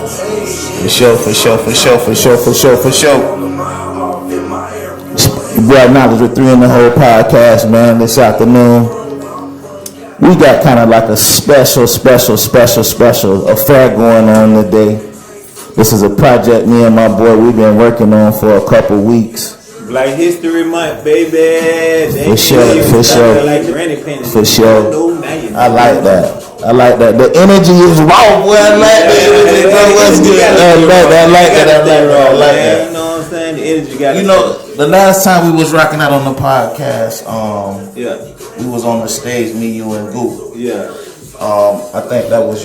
For sure. Your boy Knowledge with 3 in the Hole podcast, man. This afternoon, we got kind of like a special affair going on today. This is a project me and my boy we've been working on for a couple weeks. Black History Month, baby. For sure. I like that. The energy is raw, boy. I like that. What's good? I like that. You know what I'm saying? The energy got. You know, the last time we was rocking out on the podcast, we was on the stage, me, you, and Goop. Yeah. I think that was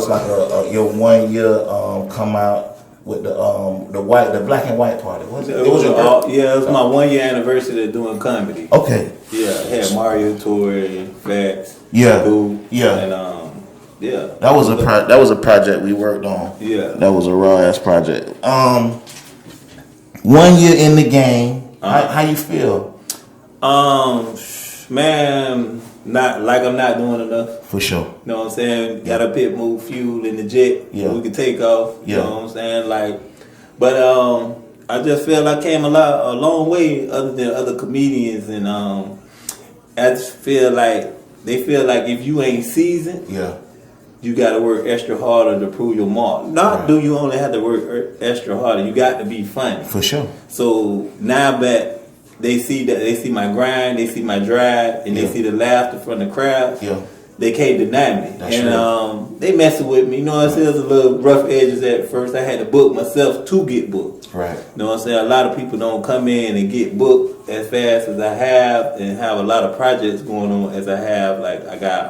like your 1 year come out with the black and white party. It was my 1 year anniversary of doing comedy. Okay. Yeah, I had Mario Tory, Fats, yeah, Goop, and that was a project we worked on. Yeah, that was a raw ass project. 1 year in the game, how you feel? Man, I'm not doing enough. For sure. You know what I'm saying? Got a pit move fuel in the jet. Yeah. We can take off. Yeah. You know what I'm saying? But I just feel I came a long way other than other comedians, and I just feel like they feel like if you ain't seasoned, you got to work extra harder to prove your mark. Do you only have to work extra harder? You got to be funny. For sure. So now that they see my grind, they see my drive, and they see the laughter from the crowd. Yeah. They can't deny me. That's and they messing with me. You know what I'm saying? There's a little rough edges at first. I had to book myself to get booked. Right. You know what I'm saying? A lot of people don't come in and get booked as fast as I have, and have a lot of projects going on as I have. Like I got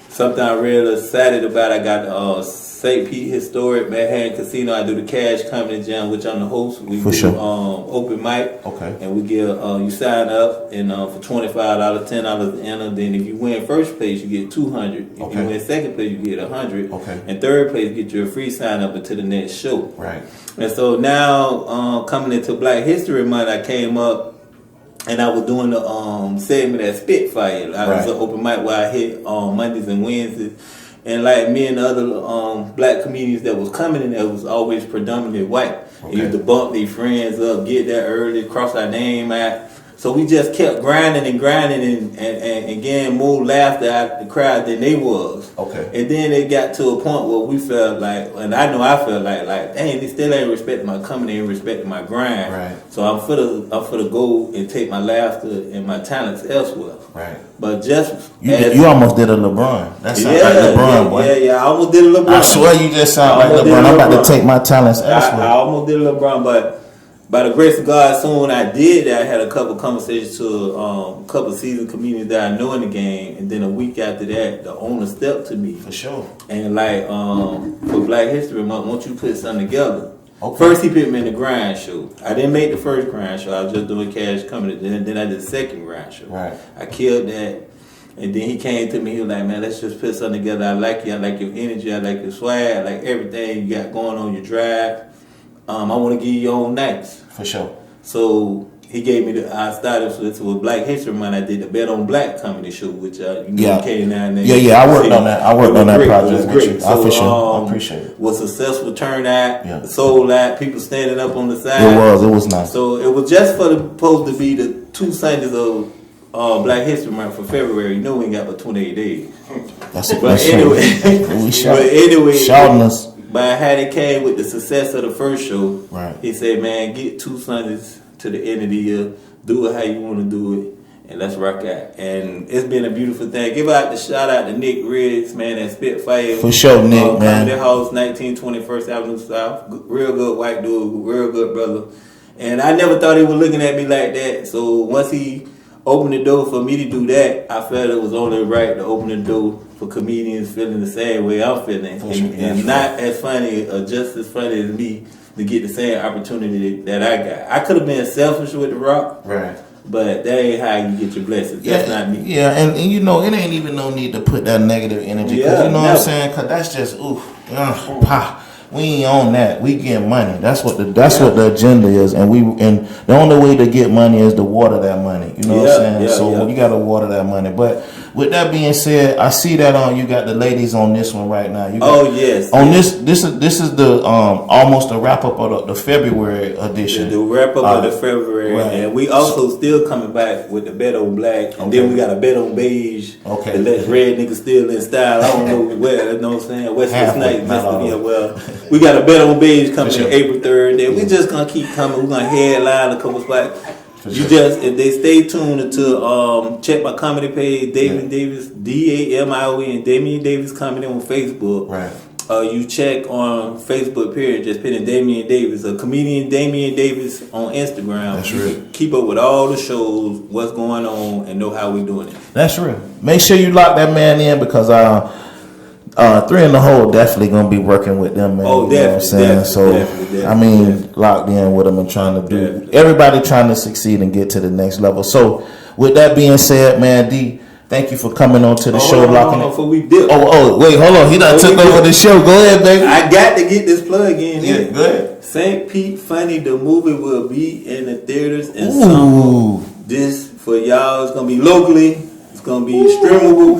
something I'm real excited about. I got St. Pete Historic Manhattan Casino. I do the Cash Comedy Jam, which I'm the host. We do open mic. Okay. And we give you sign up and for $25, $10 to enter. Then if you win first place, you get $200. If you win second place, you get $100. Okay. And third place, get you a free sign up until the next show. Right. And so now coming into Black History Month, I came up and I was doing the segment at Spitfire. I was an open mic where I hit on Mondays and Wednesdays. And like me and the other black comedians that was coming in there was always predominantly white. They used to bump their friends up, get there early, cross our name out. So we just kept grinding and getting more laughter out the crowd than they was. Okay. And then it got to a point where we felt like, and I know I felt like, dang, they still ain't respecting my comedy and respecting my grind. Right. So I'm for to go and take my laughter and my talents elsewhere. Right. But just you almost did a LeBron. That sounds like LeBron, boy. Yeah, I almost did a LeBron. I swear you just sound like LeBron. I'm about to take my talents elsewhere. I almost did a LeBron, but by the grace of God, soon when I did that, I had a couple conversations to a couple seasoned comedians that I know in the game, and then a week after that, the owner stepped to me. For sure. And for Black History Month, won't you put something together? Okay. First, he put me in the grind show. I didn't make the first grind show. I was just doing Cash Comedy. Then I did the second grind show. Right. I killed that. And then he came to me, he was like, man, let's just put something together. I like you. I like your energy. I like your swag. I like everything you got going on, your drive. I want to give you your own nights. For sure. So he gave me I started with Black History Month. I did the Bet on Black comedy show, which came down there. Yeah, I worked on that. I worked on that project. It was great. So, for sure. I appreciate it. Was successful turnout, sold out, people standing up on the side. It was nice. So it was just supposed to be the 2 Sundays of Black History Month for February. You know we ain't got but 28 days. But anyway, shouting us. But how it came with the success of the first show, he said, man, get 2 Sundays to the end of the year, do it how you want to do it, and let's rock out. And it's been a beautiful thing. Give out the shout out to Nick Riggs, man, at Spitfire. For sure, Nick, man. Comedy House, 1921st Avenue South. Real good white dude, real good brother. And I never thought he was looking at me like that. So once he opened the door for me to do that, I felt it was only right to open the door for comedians feeling the same way I'm feeling. And not as funny or just as funny as me to get the same opportunity that I got. I could have been selfish with The Rock. Right. But that ain't how you get your blessings. That's not me. Yeah, and you know, it ain't even no need to put that negative energy. Because you know what I'm saying? Because that's just, we ain't on that. We get money. That's what the agenda is. And the only way to get money is to water that money. You know what I'm saying? So you got to water that money. But With that being said, I see that you got the ladies on this one right now. Yes. On this is the almost the wrap up of the February edition. The wrap up of the February, right. And we also still coming back with the bet on black, and then we got a bet on beige. Okay. To let red niggas still in style. I don't know where. You know what I'm saying? West Night. Well, we got a bet on beige coming in April 3rd. Then we just gonna keep coming. We're gonna headline a couple spots. If they stay tuned to check my comedy page, Damian Davis, DAMION, Damian Davis Comedy on Facebook. Right. You check on Facebook period, just put in Damian Davis, a comedian Damian Davis on Instagram. That's real. Keep up with all the shows, what's going on, and know how we doing it. That's real. Make sure you lock that man in because 3 in the Hole definitely gonna be working with them, man. Oh, definitely. Definitely. Locked in with them and trying to do everybody trying to succeed and get to the next level. So, with that being said, man, D, thank you for coming on to the show. Before we dip. Wait, hold on. He done took over the show. Go ahead, baby. I got to get this plug in. Yeah, go ahead. St. Pete Funny, the movie will be in the theaters in summer. This for y'all. It's gonna be locally. It's gonna be streamable.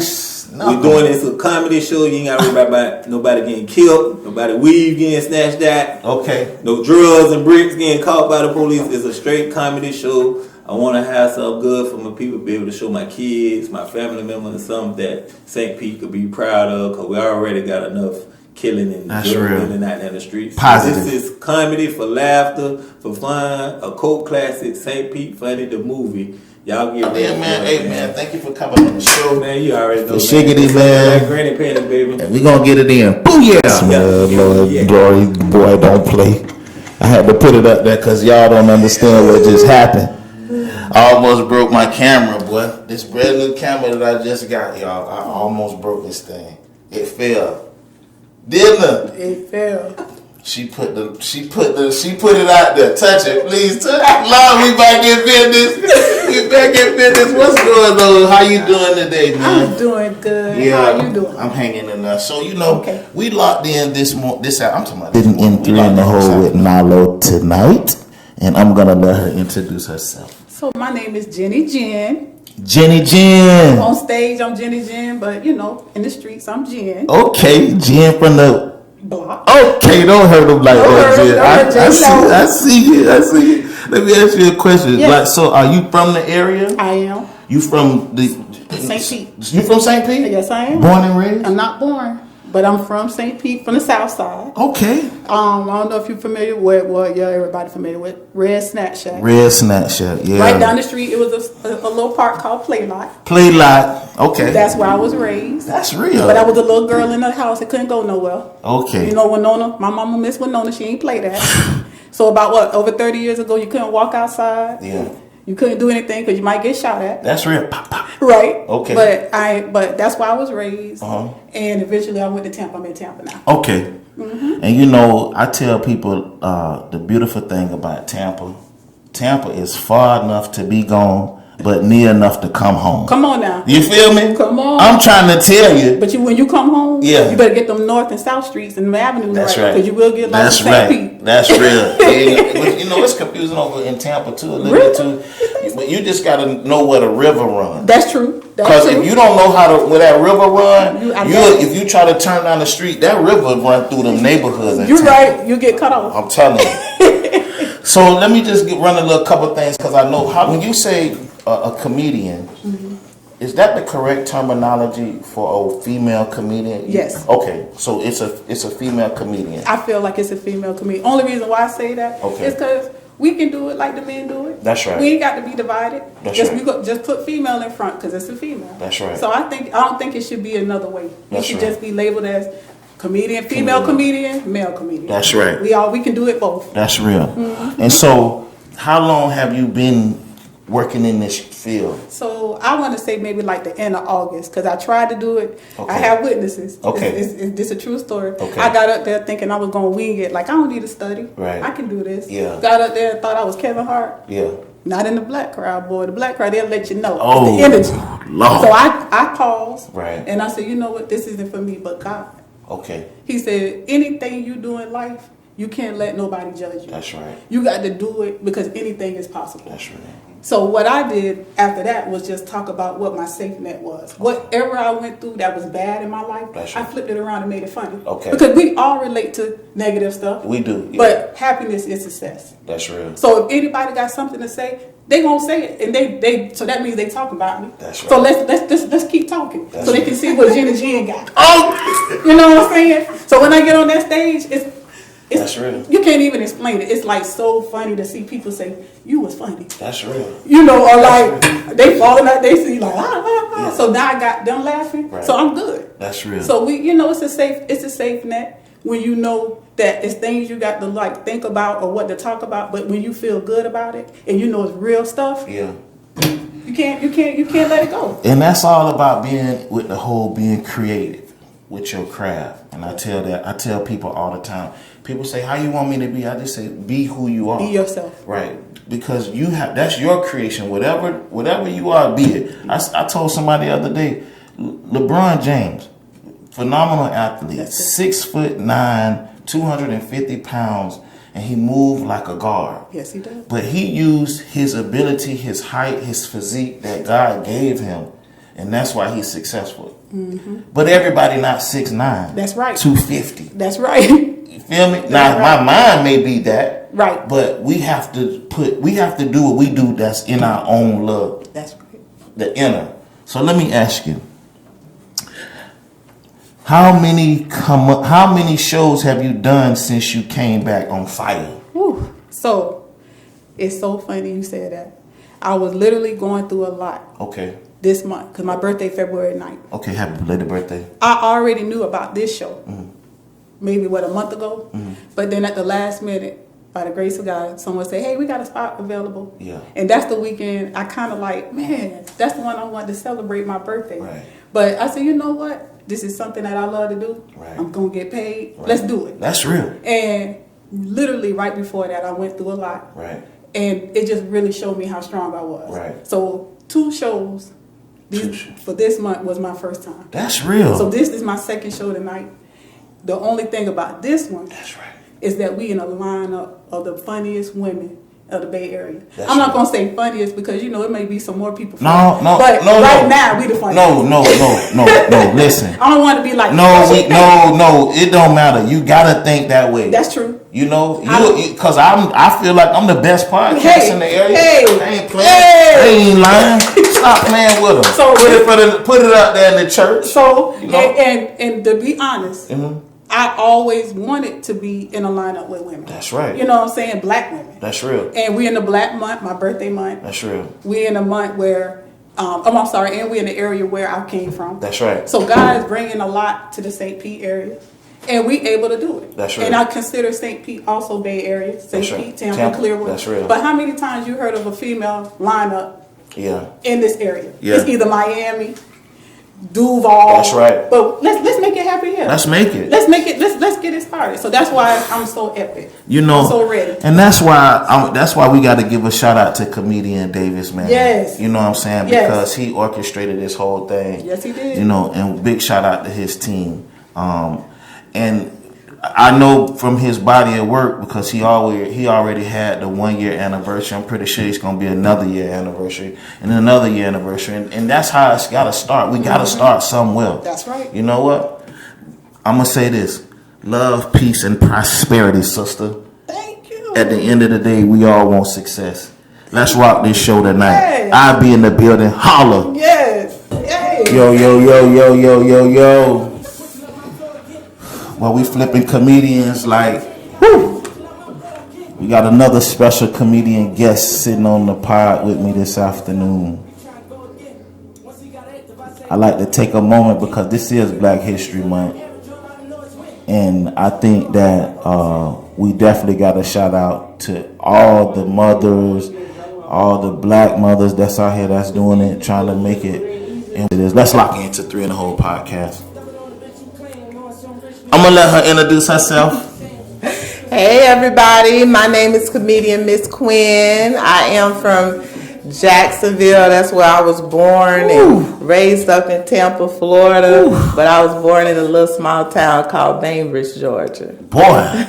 We're doing this a comedy show. You ain't got to worry about nobody getting killed, nobody weave getting snatched out. Okay. No drugs and bricks getting caught by the police. It's a straight comedy show. I want to have something good for my people to be able to show my kids, my family members, something that St. Pete could be proud of because we already got enough killing and killing out in the streets. Positive. This is comedy for laughter, for fun, a cult classic, St. Pete Funny, the movie. Y'all get ready. Man. Hey, man, thank you for coming on the show. Man, you already know. Shiggity, man. Like granny panties, baby. And we gonna get it in. Booyah! Lord, glory, boy, don't play. I had to put it up there because y'all don't understand what just happened. I almost broke my camera, boy. This brand new camera that I just got, y'all. I almost broke this thing. It fell. Didn't it? It fell. She put it out there. Touch it, please. Touch it. Lord, we back in business. What's going on? How you doing today, man? I'm doing good. Yeah, How you doing? I'm hanging in there. So we locked in this out. I'm talking about didn't in 3 in the Hole with Nalo tonight, and I'm gonna let her introduce herself. So my name is Jenny Jenn. Jenny Jenn. On stage, I'm Jenny Jenn, but in the streets, I'm Jenn. Okay, Jenn from the block. Okay, don't hurt them like that, Jenn. I see you. Let me ask you a question. Yes. Like, so are you from the area? I am. You from the St. Pete. You from St. Pete? Yes, I am. Born and raised? I'm not born, but I'm from St. Pete, from the south side. Okay. I don't know if you're familiar with everybody familiar with Red Snack Shack. Red Snack Shack, yeah. Right down the street, it was a little park called Play Lot. Play Lot, okay. That's where I was raised. That's real. But I was a little girl in the house that couldn't go nowhere. Okay. You know, Winona, my mama Miss Winona, she ain't play that. So about over 30 years ago, you couldn't walk outside. Yeah. You couldn't do anything because you might get shot at. That's real. Pop, pop. Right. Okay. But that's where I was raised. Uh-huh. And eventually I went to Tampa. I'm in Tampa now. Okay. Mm-hmm. And I tell people the beautiful thing about Tampa is far enough to be gone, but near enough to come home. Come on now. You feel me? Come on. I'm trying to tell you. But when you come home, yeah, you better get them north and south streets and the avenues right. Because you will get lost in St. Pete. That's real. It's confusing over in Tampa too, a little bit too. But you just got to know where the river runs. That's true. Because if you don't know where that river runs, if you try to turn down the street, that river run through them neighborhoods. You're right. You get cut off. I'm telling you. So let me just run a little couple things because I know when you say a comedian, is that the correct terminology for a female comedian? Yes. Okay, so it's a female comedian. I feel like it's a female comedian. Only reason why I say that is because we can do it like the men do it. That's right. We ain't got to be divided. That's right. Just put female in front because it's a female. That's right. So I don't think it should be another way. It should just be labeled as comedian, female comedian, male comedian. That's right. We can do it both. That's real. Mm-hmm. And so, how long have you been working in this field? So I want to say maybe like the end of August because I tried to do it. Okay. I have witnesses. Okay. It's a true story. Okay. I got up there thinking I was going to wing it. Like, I don't need to study. Right. I can do this. Yeah. Got up there and thought I was Kevin Hart. Yeah. Not in the black crowd, boy. The black crowd, they'll let you know. Oh, it's the energy. Lord. So I paused. Right. And I said, you know what? This isn't for me but God. Okay. He said, anything you do in life, you can't let nobody judge you. That's right. You got to do it because anything is possible. That's right. So what I did after that was just talk about what my safe net was. Whatever I went through that was bad in my life, I flipped it around and made it funny. Okay. Because we all relate to negative stuff. We do. Yeah. But happiness is success. That's real. So if anybody got something to say, they gonna say it, and they so that means they talking about me. That's right. So let's keep talking, so they can see what Jenn got. Oh, You know what I'm saying? So when I get on that stage, it's that's real. You can't even explain it. It's like so funny to see people say you was funny. That's real. You know, or like they falling out, they see like Yeah. So now I got them laughing, Right. so I'm good. That's real. So it's a safe net when you know that it's things you got to like think about or what to talk about, but when you feel good about it and you know it's real stuff, Yeah. you can't let it go. And that's all about being creative with your craft. And I tell people all the time. People say, "How you want me to be?" I just say, "Be who you are. Be yourself." Right. Because that's your creation. Whatever you are, be it. I told somebody the other day, LeBron James, phenomenal athlete, 6'9", 250 pounds, and he moved like a guard. Yes, he does. But he used his ability, his height, his physique that God gave him, and that's why he's successful. Mm-hmm. But everybody not 6'9". That's right. 250. That's right. You feel me? Now my mind may be that. Right. But we have to do what we do that's in our own love. That's right. The inner. So let me ask you. How many shows have you done since you came back on fire? Whew. So it's so funny you said that. I was literally going through a lot. Okay. This month, because my birthday February 9th. Okay, happy belated birthday. I already knew about this show, maybe a month ago. But then at the last minute, by the grace of God, someone said, "Hey, we got a spot available." Yeah. And that's the weekend I kind of like, man, that's the one I wanted to celebrate my birthday. Right. But I said, you know what? This is something that I love to do. Right. I'm going to get paid. Right. Let's do it. That's real. And literally right before that, I went through a lot. Right. And it just really showed me how strong I was. Right. So 2 shows. For this month was my first time. That's real. So this is my second show tonight. The only thing about this one That's right. is that we in a lineup of the funniest women of the Bay Area. That's I'm not right. gonna say funniest because it may be some more people. No, but right now we the funniest. No. Listen. I don't want to be like No. It don't matter. You gotta think that way. That's true. You know, because I feel like I'm the best podcast in the area. Hey, I ain't playing. I ain't lying. Stop playing with them. So put it up there in the church. So you know? and to be honest, I always wanted to be in a lineup with women. That's right. You know what I'm saying? Black women. That's real. And we in the Black month, my birthday month. That's real. We in a month where, I'm sorry, and we in the area where I came from. That's right. So God is bringing a lot to the St. Pete area. And we able to do it. That's right. And I consider St. Pete also Bay Area. St. That's right. Pete, Tampa, Clearwood. That's real. But how many times you heard of a female lineup in this area? Yeah. It's either Miami, Duval. That's right. But let's make it happen here. Let's make it. Let's make it. Let's get it started. So that's why I'm so epic. You know, I'm so ready. And that's why we got to give a shout out to comedian Davis, man. Yes. You know what I'm saying? Yes. Because he orchestrated this whole thing. Yes, he did. You know, and big shout out to his team. And I know from his body of work, because he already had the 1 year anniversary. I'm pretty sure it's gonna be another year anniversary and another year anniversary, and that's how it's gotta start. We gotta start somewhere. That's right. You know what? I'm gonna say this: love, peace, and prosperity, sister. Thank you. At the end of the day, we all want success. Let's rock this show tonight. Yes. I'll be in the building. Holla. Yes. Yay. Yo. While we flipping comedians like, whew, we got another special comedian guest sitting on the pod with me this afternoon. I like to take a moment because this is Black History Month. And I think that we definitely got a shout out to all the mothers, all the black mothers that's out here that's doing it, trying to make it. And let's lock into 3 and a Whole podcast. I'm gonna let her introduce herself. Hey everybody, my name is comedian Miss Quinn. I am from Jacksonville. That's where I was born and raised up in Tampa, Florida. But I was born in a little small town called Bainbridge, Georgia. Boy,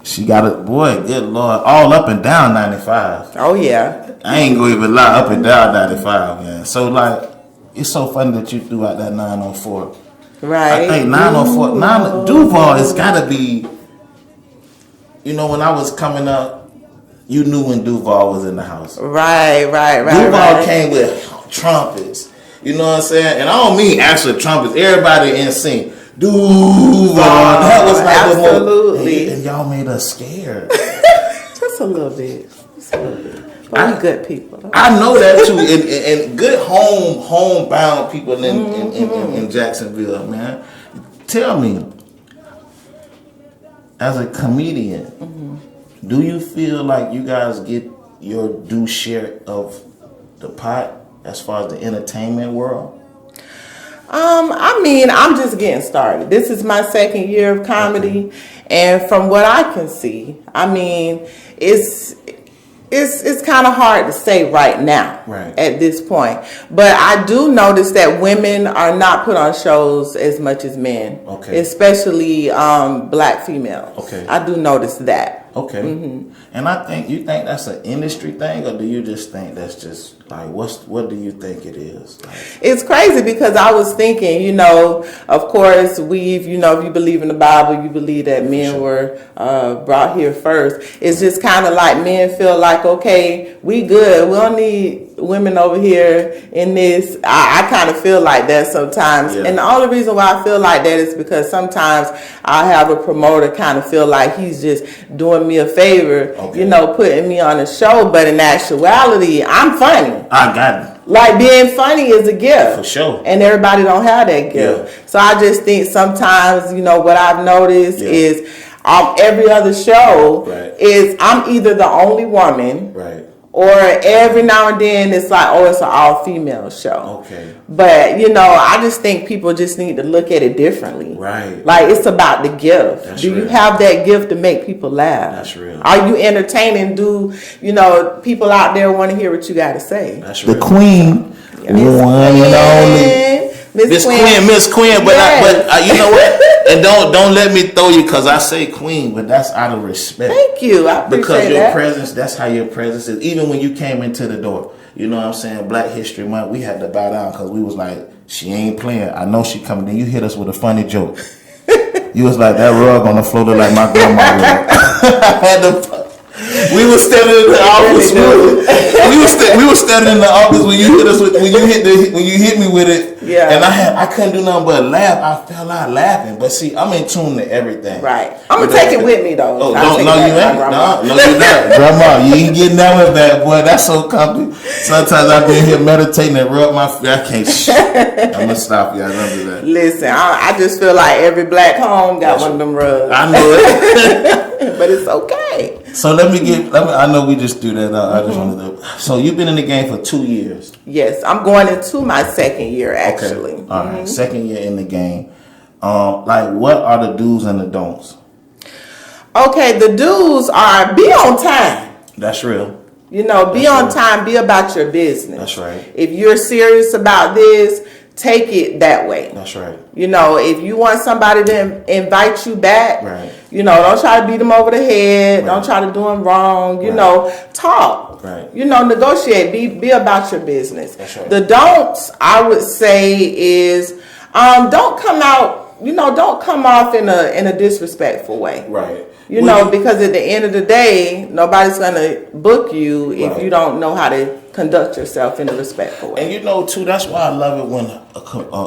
she got it. Boy, good Lord, all up and down 95. Oh yeah. I ain't gonna even lie, up and down 95, man. So like, it's so funny that you threw out that 904. Right. I think 904, Duval has gotta be, you know, when I was coming up, you knew when Duval was in the house. Right. Duval came with trumpets. You know what I'm saying? And I don't mean actual trumpets. Everybody in sync. Duval. That was like absolutely. And y'all made us scared. Just a little bit. But we good people. I know that too. And good homebound people in Jacksonville, man. Tell me, as a comedian, do you feel like you guys get your due share of the pot as far as the entertainment world? I mean, I'm just getting started. This is my second year of comedy, and from what I can see, I mean, it's kind of hard to say right now at this point. But I do notice that women are not put on shows as much as men, especially black females. I do notice that. And I think, you think that's an industry thing, or do you just think that's just like, what do you think it is? Like, it's crazy because I was thinking, you know, of course if you believe in the Bible, you believe that men were brought here first. It's just kind of like men feel like, okay, we good. We don't need women over here in this. I kind of feel like that sometimes. And the only reason why I feel like that is because sometimes I have a promoter kind of feel like he's just doing me a favor, you know, putting me on a show. But in actuality, I'm funny. I got it. Like, being funny is a gift. For sure. And everybody don't have that gift. So I just think sometimes, you know, what I've noticed is every other show is I'm either the only woman. Or every now and then it's like, oh, it's an all-female show. But, you know, I just think people just need to look at it differently. Like, it's about the gift. Do you have that gift to make people laugh? That's real. Are you entertaining? Do, you know, people out there want to hear what you got to say? That's real. The Queen, one and only. Miss Quinn, but you know what? And don't let me throw you because I say Queen, but that's out of respect. Thank you, I appreciate because your that. presence, that's how your presence is. Even when you came into the door, you know what I'm saying? Black History Month, we had to bow down because we was like, she ain't playing. I know she coming. Then you hit us with a funny joke. You was like, that rug on the floor look like my grandma rug. We were standing in the office. We were standing in the office when you hit us with when you hit me with it. And I couldn't do nothing but laugh. I fell out laughing. But see, I'm in tune to everything. I'm gonna take it with me though. Oh, no, you ain't. No, you're not. Grandma, you ain't getting that one back, boy. That's so comfy. Sometimes I've been here meditating and rub my feet. I can't. I'm gonna stop you. I don't do that. Listen, I just feel like every black home got one of them rugs. I know it. But it's okay. So I know we just do that. I just wanted to. So you've been in the game for 2 years. Yes, I'm going into my second year actually. Okay. All right, second year in the game. Like, what are the do's and the don'ts? Okay, the do's are be on time. That's real. You know, be on time. Be about your business. That's right. If you're serious about this, take it that way. That's right. You know, if you want somebody to invite you back, you know, don't try to beat them over the head. Don't try to do them wrong. You know, talk. You know, negotiate. Be about your business. That's right. The don'ts, I would say, is don't come out. You know, don't come off in a disrespectful way. You know, because at the end of the day, nobody's gonna book you if you don't know how to conduct yourself in a respectful way. And you know, too, that's why I love it when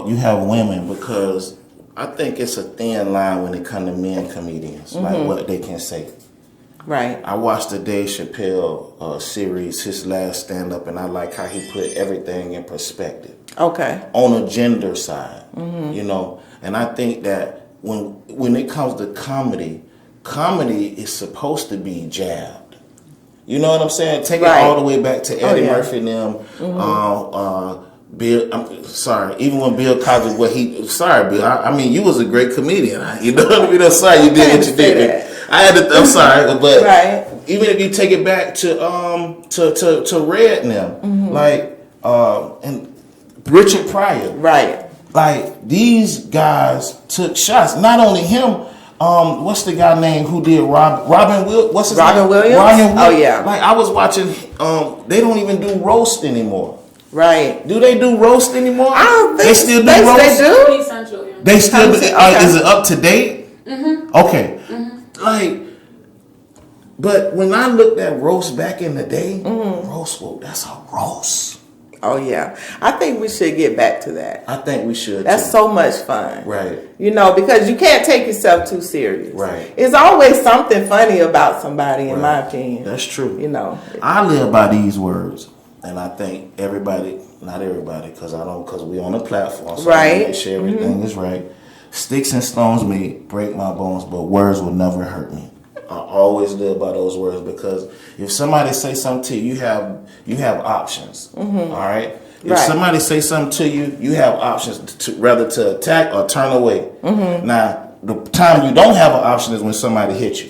you have women, because I think it's a thin line when it comes to men comedians, like what they can say. I watched the Dave Chappelle series, his last stand-up, and I like how he put everything in perspective. On a gender side, you know. And I think that when it comes to comedy is supposed to be jabbed. You know what I'm saying? Take it all the way back to Eddie Murphy and them. Bill, I'm sorry. Even when Bill Cosby, sorry, Bill. I mean, you was a great comedian. You know what I mean? I'm sorry you did what you did. I had to. I'm sorry, but even if you take it back to Red and them, like and Richard Pryor, like these guys took shots. Not only him, What's the guy name who did Robin What's his Robin name? Williams? Robin Oh, yeah. Like I was watching. They don't even do roast anymore. Right. Do they do roast anymore? I don't think they still do they, roast. They do. Comedy Central, yeah. They still do. Okay. Is it up to date? Mm-hmm. Okay. Mm-hmm. Like, but when I looked at roast back in the day, roast, well, that's a roast. Oh yeah, I think we should get back to that. I think we should. That's too. so much fun, Right. You know, because you can't take yourself too serious. Right. It's always something funny about somebody, in my opinion. That's true. You know, I live by these words, and I think everybody, not everybody, because we on a platform, so I Right. make sure everything is right. Sticks and stones may break my bones, but words will never hurt me. I always live by those words because if somebody say something to you, you have options. All right. If Right. somebody say something to you, you have options to whether to attack or turn away. Now, the time you don't have an option is when somebody hits you.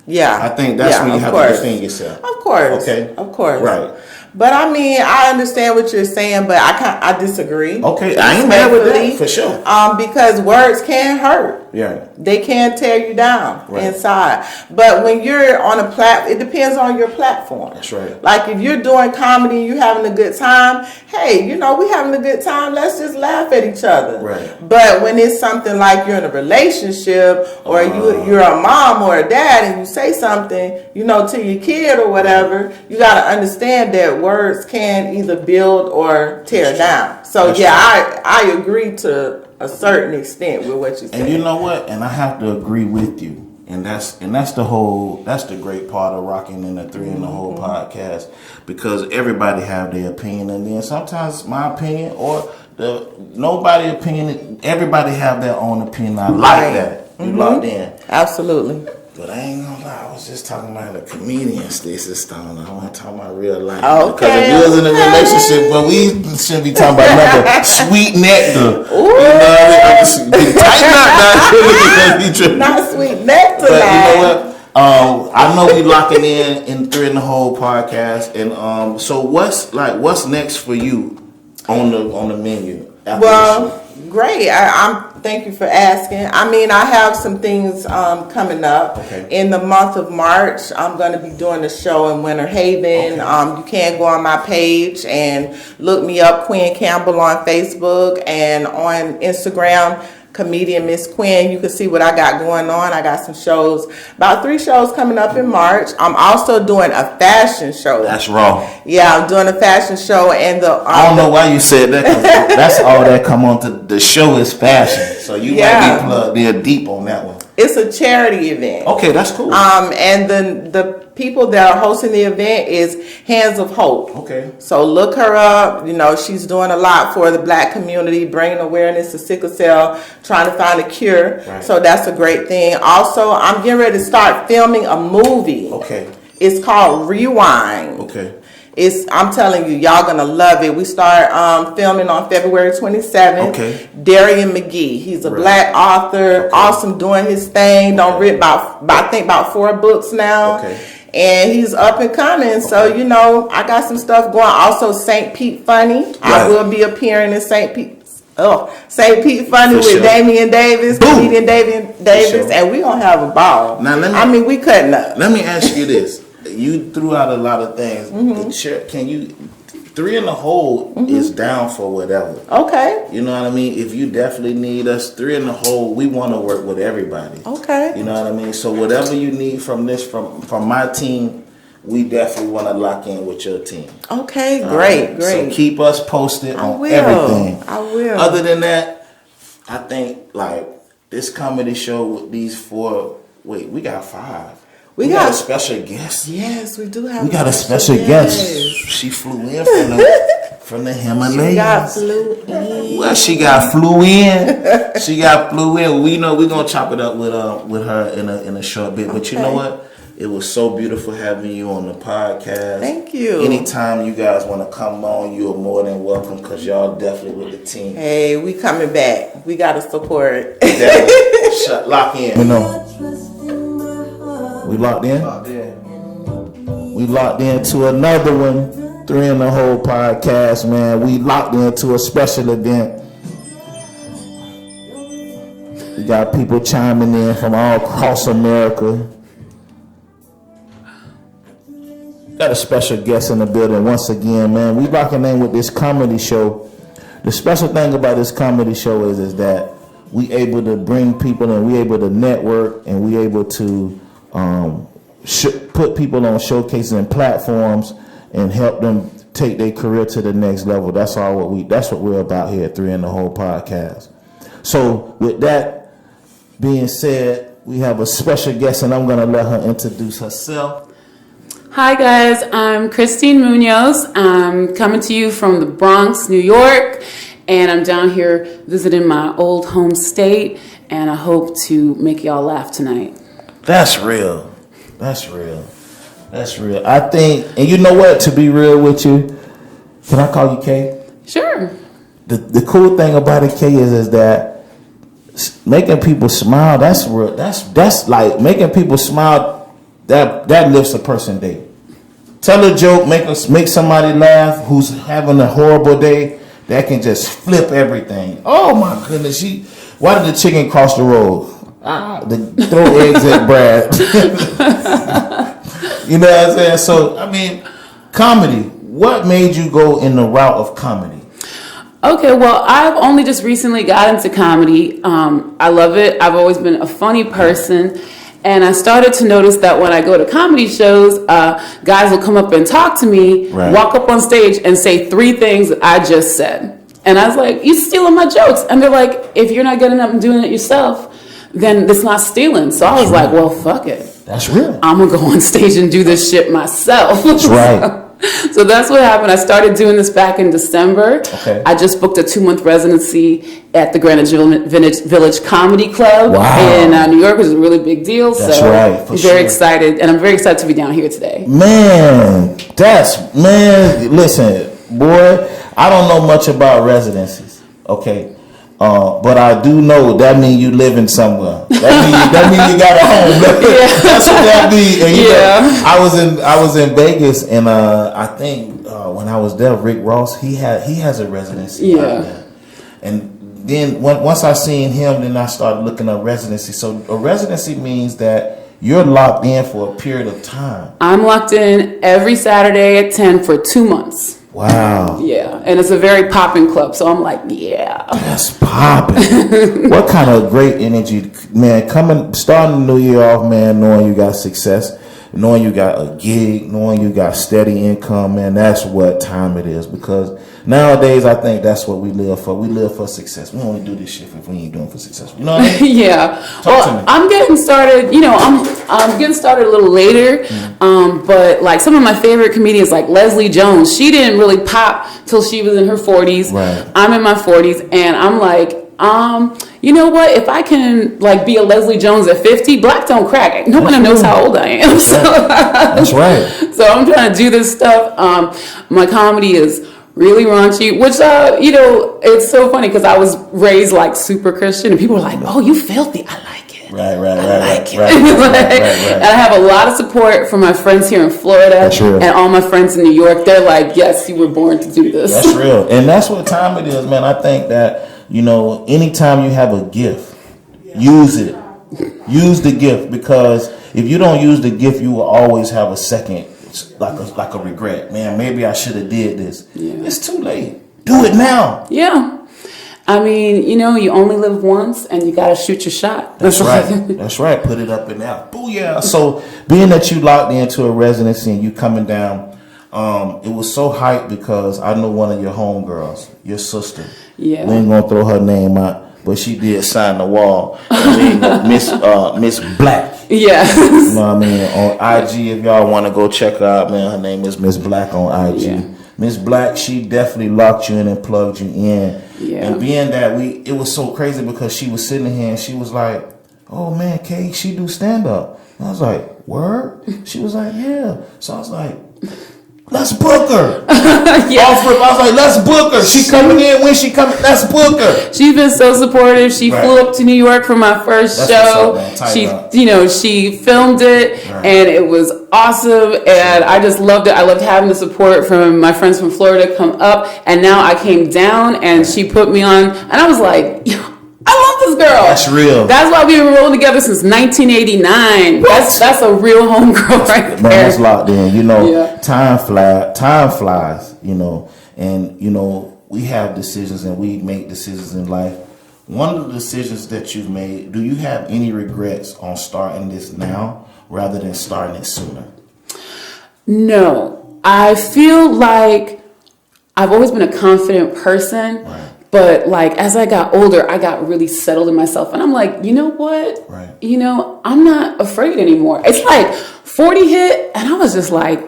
yeah. I think that's when you of have course. to defend yourself. Of course. Okay. Of course. Right. But I mean, I understand what you're saying, but I disagree. Okay, I ain't mad with that for sure. Because words can hurt. Yeah. They can tear you down Right. inside. But when you're on a it depends on your platform. That's right. Like if you're doing comedy, you having a good time. Hey, you know, we having a good time. Let's just laugh at each other. Right. But when it's something like you're in a relationship or you're a mom or a dad and you say something, you know, to your kid or whatever, you got to understand that words can either build or tear down. So That's I agree to a certain extent with what you said. And you know what? And I have to agree with you. And that's the great part of rocking in the Three in the Hole podcast, because everybody have their opinion, and then sometimes my opinion or nobody opinion, everybody have their own opinion. I like that. You locked in. Absolutely. But I ain't gonna lie, I was just talking about a comedian, Stacey Stone. I want to talk about real life. Okay, because if you was in a relationship, but we shouldn't be talking about nothing sweet nectar. Ooh. You know what I mean? Tighten up now. Not sweet nectar. But you know what? I know we locking in Three in the Hole podcast, and so what's next for you on the menu? After Well, the show? great. I'm thank you for asking. I mean, I have some things coming up. Okay. In the month of March. I'm going to be doing a show in Winter Haven. Okay. You can go on my page and look me up, Quinn Campbell, on Facebook, and on Instagram, Comedian Miss Quinn. You can see what I got going on. I got some shows, about 3 shows coming up in March. I'm also doing a fashion show. That's wrong. Yeah, I'm doing a fashion show, and I don't know why you said that, 'cause that's all that come on to the show is fashion. So you might be plugged in deep on that one. it's a charity event. Okay, that's cool. And the people that are hosting the event is Hands of Hope. Okay. So look her up. You know, she's doing a lot for the Black community, bringing awareness to sickle cell, trying to find a cure. Right. So that's a great thing. Also, I'm getting ready to start filming a movie. Okay. It's called Rewind. Okay. I'm telling you, y'all gonna love it. We start filming on February 27th. Okay. Darian McGee, he's a Right. Black author, awesome, doing his thing. Written about 4 books now. Okay. And he's up and coming. So, you know, I got some stuff going. Also, St. Pete Funny. I Right. will be appearing in St. Pete Funny For with sure. Damian Davis, Boom. comedian Damian Davis, sure. and we gonna have a ball. Now, let me- we cutting up. Let me ask you this. You threw out a lot of things. Mm-hmm. Can you... Three in the Hole is down for whatever. Okay. You know what I mean? If you definitely need us, Three in the Hole, we want to work with everybody. Okay. You know what I mean? So whatever you need from my team, we definitely want to lock in with your team. Okay, All great. So keep us posted I on will. everything. I will. Other than that, I think like this comedy show with these 4. Wait, we got 5. We got a special guest. Yes, we do have. We got a special guest. She flew in from the Himalayas. She got flew in. Well, she got flew in. She got flew in. We know we're gonna chop it up with her in a short bit. But you know what? It was so beautiful having you on the podcast. Thank you. Anytime you guys want to come on, you are more than welcome, because y'all definitely with the team. Hey, we coming back. We got to support. Lock in. You know. We locked in? We locked into another one. Three in the Hole podcast, man. We locked into a special event. We got people chiming in from all across America. Got a special guest in the building once again, man. We rocking in with this comedy show. The special thing about this comedy show is that we able to bring people and we able to network and we able to put people on showcases and platforms and help them take their career to the next level. That's what we're about here at 3 in the Hole podcast. So with that being said, we have a special guest and I'm gonna let her introduce herself. Hi guys, I'm Christine Munoz. I'm coming to you from the Bronx, New York, and I'm down here visiting my old home state, and I hope to make y'all laugh tonight. That's real. That's real. That's real. I think, and you know what, to be real with you, can I call you Kay? Sure. The cool thing about it, Kay, is that making people smile, that's real. That's like making people smile. That lifts a person day. Tell a joke, make somebody laugh who's having a horrible day. That can just flip everything. Oh my goodness! Why did the chicken cross the road? Throw eggs at Brad. You know what I'm saying? So I mean, comedy. What made you go in the route of comedy? Okay, well, I've only just recently got into comedy. I love it. I've always been a funny person. And I started to notice that when I go to comedy shows, guys will come up and talk to me, right, walk up on stage and say 3 things that I just said. And I was like, you stealing my jokes. And they're like, if you're not getting up and doing it yourself, then it's not stealing. So I was like, well, fuck it. That's real. I'm going to go on stage and do this shit myself. That's right. So that's what happened. I started doing this back in December. Okay. I just booked a 2-month residency at the Greenwich Village Comedy Club in New York, which is a really big deal. That's so right. I'm very excited, and I'm very excited to be down here today. Man, listen, boy, I don't know much about residencies, okay? But I do know that means you living somewhere. That means you got a home. Yeah. That's what that means. And Yeah. I was in Vegas, and I think when I was there, Rick Ross he has a residency out there. And then once I seen him, then I started looking up residency. So a residency means that you're locked in for a period of time. I'm locked in every Saturday at 10 for 2 months. Wow. Yeah, and it's a very popping club, so I'm like, yeah. That's popping. What kind of great energy, man, starting the new year off, man, knowing you got success, knowing you got a gig, knowing you got steady income, man, that's what time it is. Because nowadays, I think that's what we live for. We live for success. We only do this shit if we ain't doing it for success. You know what I mean? Yeah. Talk to me. I'm getting started, I'm getting started a little later. But like some of my favorite comedians like Leslie Jones, she didn't really pop till she was in her 40s. Right. I'm in my 40s and I'm like, you know what? If I can like be a Leslie Jones at 50, black don't crack. No one knows how old I am. So, that's right. So I'm trying to do this stuff. My comedy is really raunchy, which, it's so funny because I was raised like super Christian and people were like, oh, you filthy. I like it. Right. And I have a lot of support from my friends here in Florida and all my friends in New York. They're like, yes, you were born to do this. That's real. And that's what time it is, man. I think that, anytime you have a gift, use it. Use the gift, because if you don't use the gift, you will always have a second, like a regret. Man, maybe I should have did this. Yeah. It's too late. Do it now. Yeah. I mean, you only live once and you got to shoot your shot. That's right. That's right. Put it up and out. Booyah. So being that you locked into a residency and you coming down, it was so hyped because I know one of your homegirls, your sister. Yeah. We ain't going to throw her name out, but she did sign the wall. Miss Black. Yeah. You know what I mean? On IG, if y'all want to go check her out, man, her name is Miss Black on IG. Yeah. Miss Black, she definitely locked you in and plugged you in. Yeah. And being that it was so crazy because she was sitting here and she was like, oh man, Kay, she do stand up. And I was like, word? She was like, yeah. So I was like, let's book her. Yeah. Off rip, I was like, let's book her. She coming in when she coming. Let's book her. She's been so supportive. She flew up to New York for my first show. She filmed it, and it was awesome. And I just loved it. I loved having the support from my friends from Florida come up, and now I came down, and she put me on, and I was like, I love this girl. That's real. That's why we've been rolling together since 1989. That's a real homegirl right there. Man, that's locked in. You know, Yeah. time flies, you know, and, you know, we have decisions and we make decisions in life. One of the decisions that you've made, do you have any regrets on starting this now rather than starting it sooner? No, I feel like I've always been a confident person, Right. but like as I got older, I got really settled in myself, and I'm like, you know what? Right. You know, I'm not afraid anymore. It's like 40 hit, and I was just like,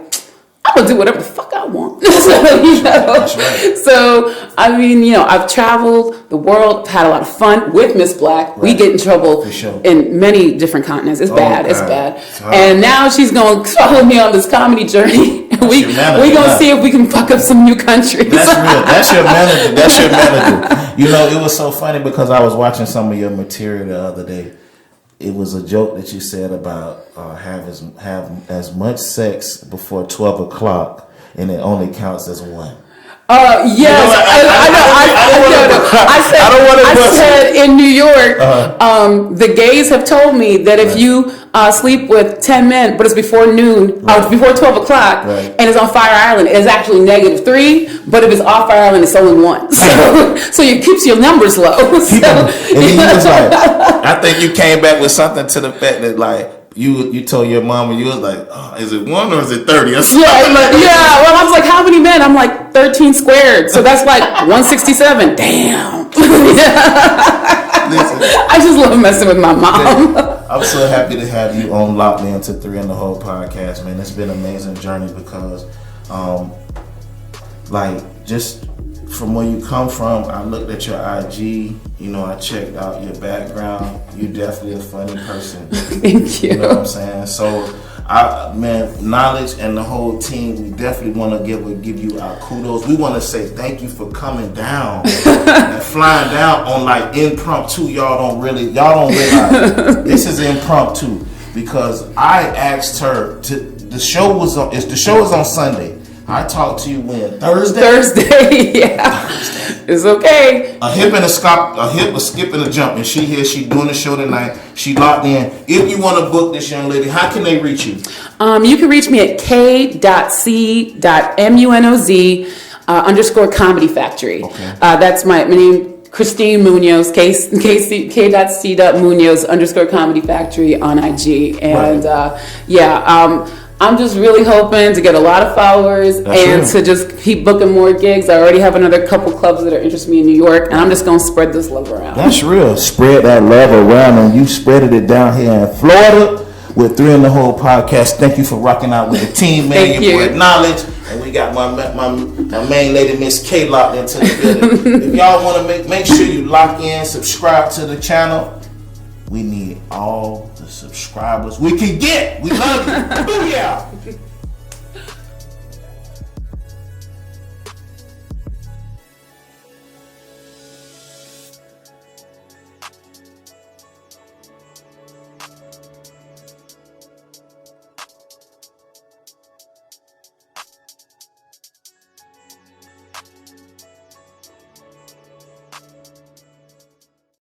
I'm gonna do whatever the fuck I want. So, you know? That's right. So, I mean, you know, I've traveled the world, had a lot of fun with Miss Black. We Right. get in trouble For sure. in many different continents. It's bad. It's God. bad. It's hard. And now she's gonna follow me on this comedy journey. We your manager, gonna huh? see if we can fuck up some new countries. That's real. That's your manager. That's your manager. You know, it was so funny because I was watching some of your material the other day. It was a joke that you said about have as much sex before 12 o'clock, and it only counts as one. Yes, I said in New York, the gays have told me that if you sleep with 10 men, but it's before noon, before 12 o'clock, Right. and it's on Fire Island, it's actually -3, but if it's off Fire Island, it's only 1. So it keeps your numbers low. And then you was like, I think you came back with something to the fact that like you told your mom and you was like, oh, is it 1 or is it 30? Yeah. Well, I was like, how many men? I'm like 13 squared, so that's like 167. Damn. Listen, I just love messing with my mom. I'm so happy to have you on Locked Into 3 and the Whole podcast, man. It's been an amazing journey because, like, just from where you come from, I looked at your IG, you know, I checked out your background. You're definitely a funny person. Thank you. You know what I'm saying? So, Knowledge and the whole team, we definitely want to give you our kudos. We want to say thank you for coming down and flying down on like impromptu. Y'all don't realize this is impromptu because I asked her to. The show is on Sunday. I talked to you when Thursday, yeah. It's okay. A hip, a skip, and a jump, and she doing the show tonight. She locked in. If you want to book this young lady, how can they reach you? You can reach me at k.c.munoz _ Comedy Factory. Okay. That's my name, Christine Munoz, k.c.munoz _ Comedy Factory on IG. And I'm just really hoping to get a lot of followers to just keep booking more gigs. I already have another couple clubs that are interested in me in New York, and I'm just going to spread this love around. That's real. Spread that love around, and you spreaded it down here in Florida with 3 and the Whole podcast. Thank you for rocking out with the team, man. Thank your you. boy Knowledge, and we got my main lady, Miss K, locked into the building. If y'all want to make sure you lock in, subscribe to the channel. We need all the subscribers we can get. We love you. Booyah!